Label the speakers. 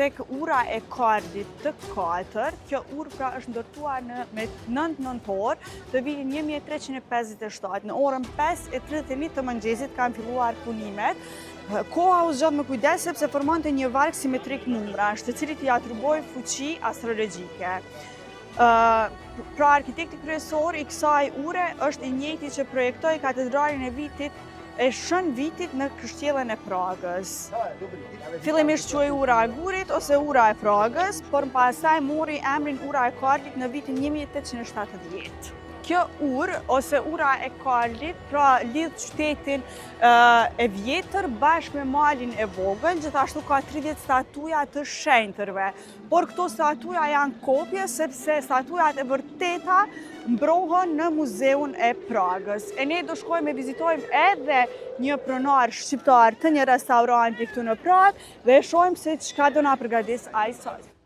Speaker 1: tek ura e Kardit të 4. Kjo urë pra është ndërtuar me 9 nëntor të vitin 1357. Në orën 5:31 të mëngjesit kanë filluar punimet. Koha u zgjat me kujdes sepse formonte një varg simetrik numrash, të cilit i atriboi fuqi astrologjike. Pra arkitekti kryesor i kësaj ure është i njëjti që projektoi katedralin e Shën Vitit në Kështjellën e Pragës. Fillimisht quhej ura e Gurit ose ura e Pragës, por më pastaj mori emrin ura e Kardit në vitin 1870. Kjo urë ose ura e Kardit pra lidh qytetin e vjetër bashkë me malin e vogël, gjithashtu ka 30 statuja të shenjtërve. Por këto statuja janë kopje sepse statujat e vërteta mbrohen në muzeun e Pragës. E ne do shkojmë e vizitojmë edhe një pronar shqiptar të një restauranti këtu në Pragë dhe shohim se çka do na përgatis ai sot.